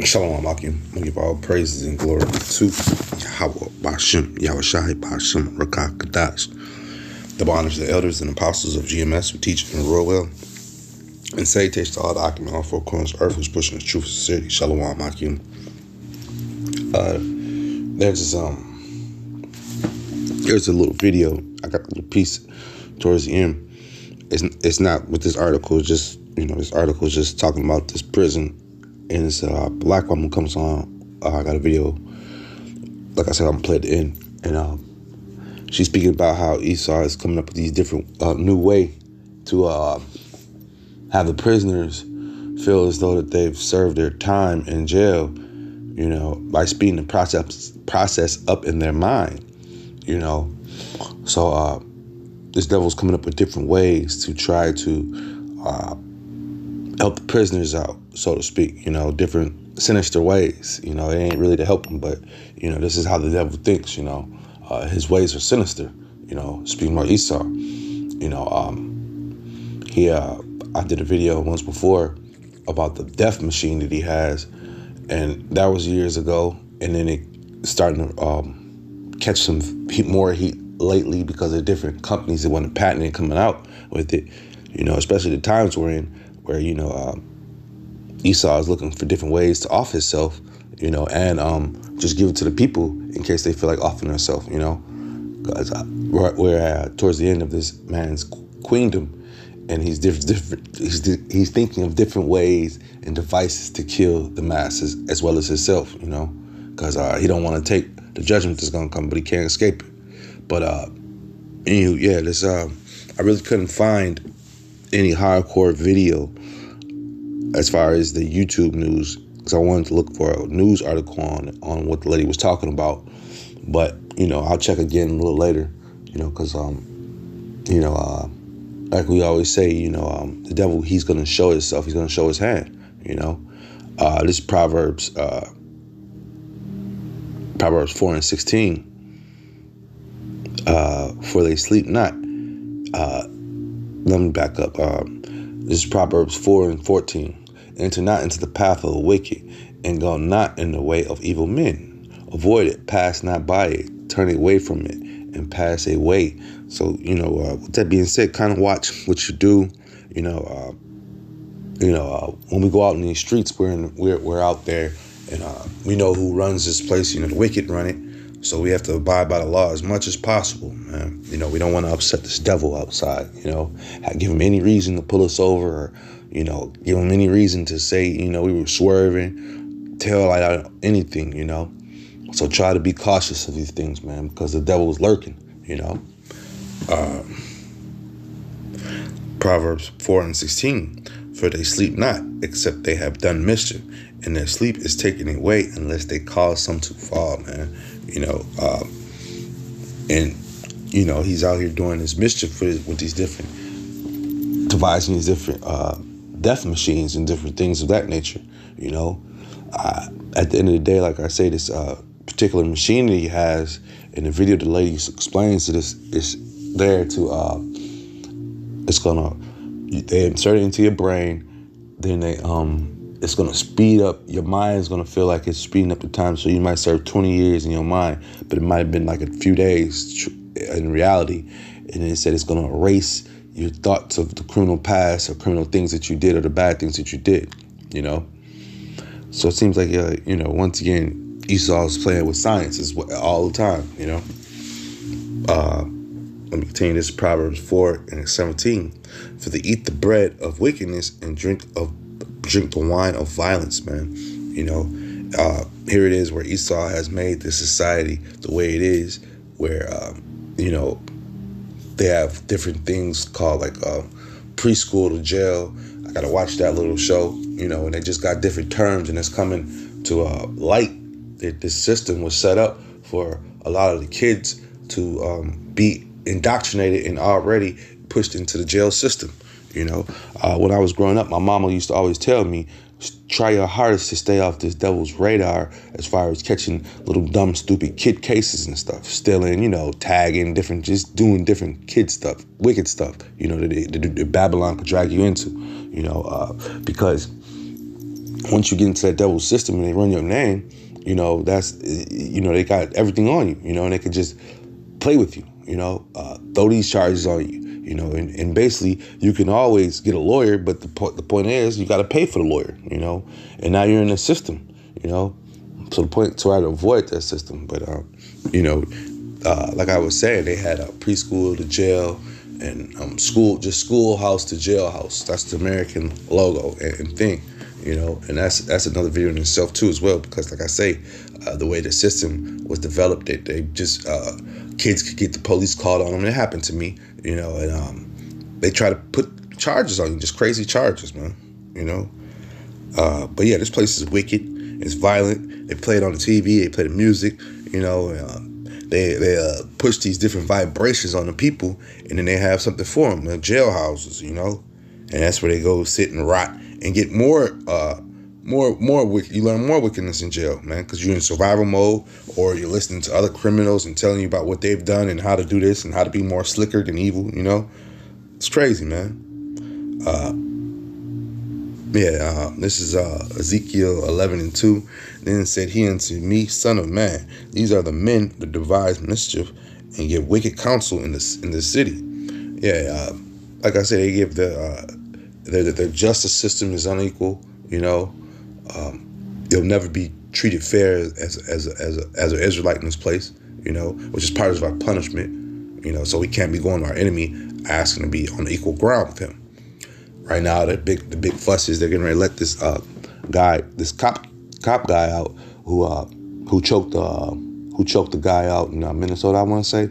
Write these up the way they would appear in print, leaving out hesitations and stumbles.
Shalom, Akim. I give all praises and glory to Yahweh, Bashem, Yahushai, Bashem, Rakah, Kadash. The honors the elders and apostles of GMS who teach in real well. And salutations to all the Akim on all four corners of earth who's pushing the truth of sincerity. Shalom, Akim. There's a little video. I got a little piece towards the end. It's not with this article. It's just, this article is just talking about this prison. And it's a black woman comes on. I got a video. Like I said, I'm going to play it in. And she's speaking about how Esau is coming up with these different new way to have the prisoners feel as though that they've served their time in jail, by speeding the process up in their mind, So this devil's coming up with different ways to try to help the prisoners out, so to speak, different sinister ways. It ain't really to help them, but, this is how the devil thinks, his ways are sinister, speaking about Esau. I did a video once before about the death machine that he has, and that was years ago, and then it starting to catch some more heat lately because of different companies that want to patent it coming out with it, especially the times we're in, where, Esau is looking for different ways to off himself, and just give it to the people in case they feel like offing themselves, because we're towards the end of this man's queendom, and he's he's thinking of different ways and devices to kill the masses as well as himself, because he don't want to take the judgment that's going to come, but he can't escape it. But this I really couldn't find any hardcore video as far as the YouTube news, because I wanted to look for a news article on what the lady was talking about. But, I'll check again a little later, because, like we always say, the devil, he's going to show himself. He's going to show his hand, This is Proverbs 4:16. For they sleep not. Let me back up. This is Proverbs 4:14. Enter not into the path of the wicked, and go not in the way of evil men. Avoid it, pass not by it, turn away from it, and pass away. So, with that being said, kind of watch what you do. When we go out in these streets, we're out there, and we know who runs this place. The wicked run it. So we have to abide by the law as much as possible, man. We don't want to upset this devil outside, give him any reason to pull us over, or, give him any reason to say, we were swerving, tail light out, anything, So try to be cautious of these things, man, because the devil is lurking, Proverbs 4:16. For they sleep not, except they have done mischief, and their sleep is taken away unless they cause some to fall, man. He's out here doing this mischief with these different, devising these different death machines and different things of that nature. At the end of the day, like I say, this particular machine that he has in the video, the lady explains that it's there to, they insert it into your brain, then it's going to speed up. Your mind is going to feel like it's speeding up the time. So you might serve 20 years in your mind, but it might have been like a few days in reality. And it said it's going to erase your thoughts of the criminal past or criminal things that you did or the bad things that you did, So it seems like, once again, Esau's playing with science all the time, Let me continue this. Proverbs 4:17. For they eat the bread of wickedness and drink the wine of violence, man. Here it is where Esau has made the society the way it is, where, they have different things called like preschool to jail. I got to watch that little show, and they just got different terms, and it's coming to light that this system was set up for a lot of the kids to be indoctrinated and already pushed into the jail system. When I was growing up, my mama used to always tell me, try your hardest to stay off this devil's radar as far as catching little dumb, stupid kid cases and stuff, stealing, tagging, just doing different kid stuff, wicked stuff, that Babylon could drag you into, because once you get into that devil's system and they run your name, that's, they got everything on you, and they could just play with you, throw these charges on you, and basically you can always get a lawyer, but the point is you got to pay for the lawyer, and now you're in the system, so the point to try to avoid that system. But, like I was saying, they had a preschool to jail and schoolhouse to jailhouse. That's the American logo and thing. And that's another video in itself too as well, because like I say, the way the system was developed, they just kids could get the police called on them. It happened to me, and they try to put charges on you, just crazy charges, man. But yeah, this place is wicked. It's violent. They play it on the TV. They play the music. They push these different vibrations on the people, and then they have something for them. The jailhouses, and that's where they go sit and rot and get more wicked. You learn more wickedness in jail, man, because you're in survival mode, or you're listening to other criminals and telling you about what they've done and how to do this and how to be more slicker than evil. It's crazy, man. This is Ezekiel 11:2. Then said he unto me, Son of man, these are the men that devise mischief and give wicked counsel in the city. Like I said, they give their justice system is unequal. You'll never be treated fair as an Israelite in this place. Which is part of our punishment. So we can't be going to our enemy asking to be on equal ground with him. Right now, the big fuss is they're getting ready to let this this cop guy out who choked the guy out in Minnesota. I want to say,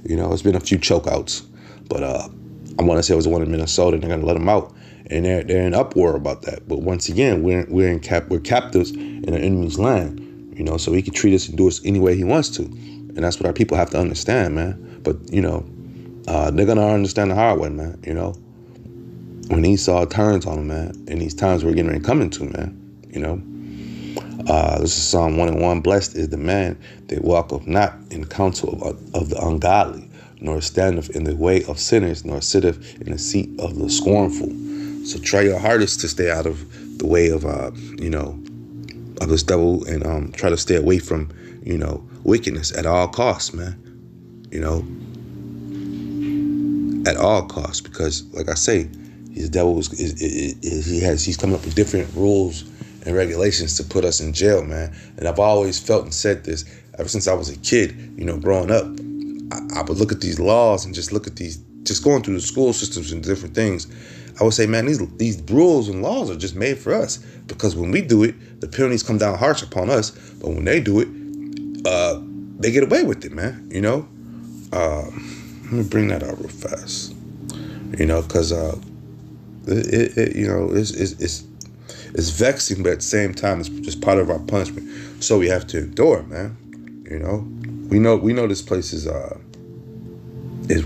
it's been a few chokeouts, but I want to say it was the one in Minnesota. And they're gonna let him out, and they're in uproar about that. But once again, we're captives in an enemy's land, so he can treat us and do us any way he wants to, and that's what our people have to understand, man. But they're gonna understand the hard way, man. When Esau turns on him, man, and these times we're getting ready to come into, man, this is Psalm 1:1. Blessed is the man that walketh not in counsel of the ungodly, nor standeth in the way of sinners, nor sitteth in the seat of the scornful. So try your hardest to stay out of the way of, of this devil, and try to stay away from, wickedness at all costs, man. At all costs, because like I say, the devil he's coming up with different rules and regulations to put us in jail, man. And I've always felt and said this ever since I was a kid, growing up. I would look at these laws and just look at just going through the school systems and different things. I would say, man, these rules and laws are just made for us, because when we do it, the penalties come down harsh upon us. But when they do it, they get away with it, man. Let me bring that out real fast. Because it's vexing, but at the same time, it's just part of our punishment. So we have to endure, man. We know this place is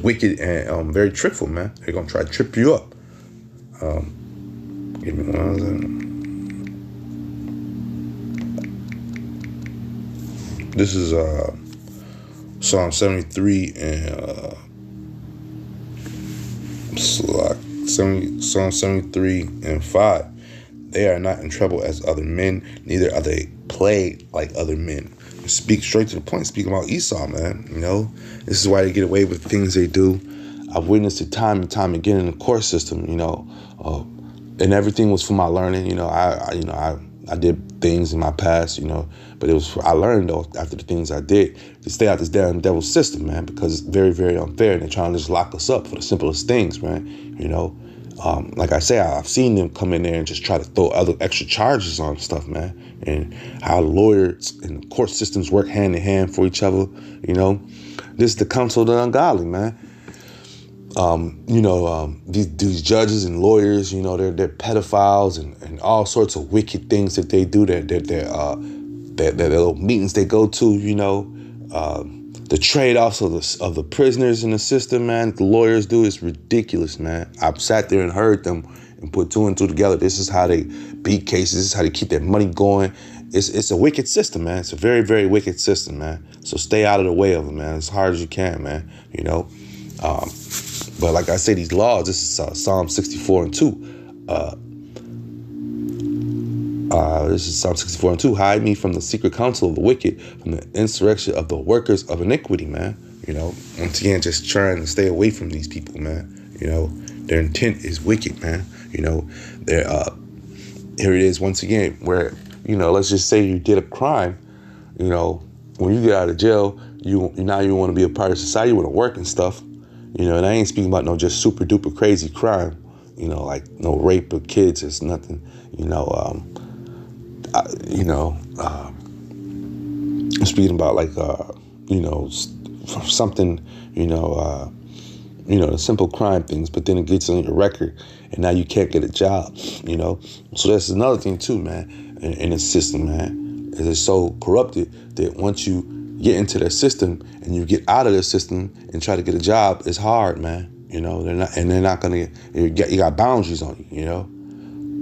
wicked and very trickful, man. They're gonna try to trip you up. Give me one second. This is Psalm 73 and Psalm 73 and 5. They are not in trouble as other men, neither are they plagued like other men. Speak straight to the point. Speak about Esau, man. This is why they get away with things they do. I've witnessed it time and time again in the court system. And everything was for my learning. I did things in my past. But it was I learned though after the things I did to stay out this damn devil's system, man, because it's very, very unfair, and they're trying to just lock us up for the simplest things, man. Like I say, I've seen them come in there and just try to throw other extra charges on stuff, man, and how lawyers and the court systems work hand in hand for each other. This is the counsel of the ungodly, man. These judges and lawyers, they're pedophiles and all sorts of wicked things that they do. That little meetings they go to, the trade-offs of the prisoners in the system, man, the lawyers do is ridiculous, man. I've sat there and heard them and put two and two together. This is how they beat cases. This is how they keep their money going. It's a wicked system, man. It's a very, very wicked system, man. So stay out of the way of it, man, as hard as you can, man. But like I say, these laws, this is Psalm 64 and 2. This is Psalm 64 and 2. Hide me from the secret counsel of the wicked, from the insurrection of the workers of iniquity, man. You know, once again, just trying to stay away from these people, man. You know, their intent is wicked, man. You know, they're, here it is once again, where, you know, let's just say you did a crime. You know, when you get out of jail, now you want to be a part of society, you want to work and stuff. You know, and I ain't speaking about no just super duper crazy crime. You know, like no rape of kids. It's nothing. You know, I'm speaking about like you know, something. The simple crime things, but then it gets on your record, and now you can't get a job. You know, so that's another thing too, man. In the system, man, it's so corrupted that once you get into their system and you get out of the system and try to get a job, it's hard, man. You know, they're not gonna. You got boundaries on you. You know.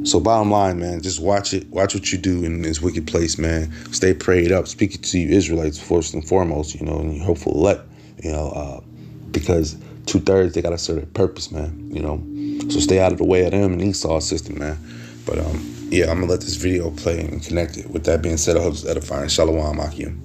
So bottom line, man, just watch it. Watch what you do in this wicked place, man. Stay prayed up. Speak it to you Israelites first and foremost. You know, and you hopeful elect. You know, because 2/3 they got to serve their purpose, man. You know, so stay out of the way of them and Esau's system, man. But yeah, I'm gonna let this video play and connect it. With that being said, I hope it's edifying. Shalom, Akim.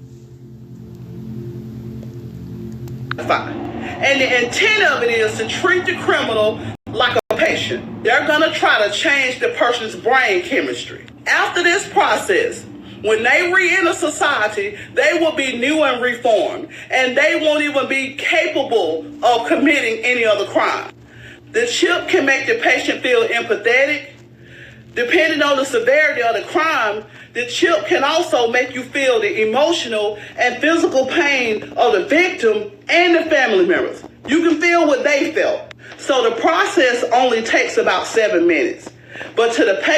And the intent of it is to treat the criminal like a patient. They're going to try to change the person's brain chemistry. After this process, when they re-enter society, they will be new and reformed, and they won't even be capable of committing any other crime. The chip can make the patient feel empathetic. Depending on the severity of the crime, the chip can also make you feel the emotional and physical pain of the victim and the family members. You can feel what they felt. So the process only takes about 7 minutes. But to the patient,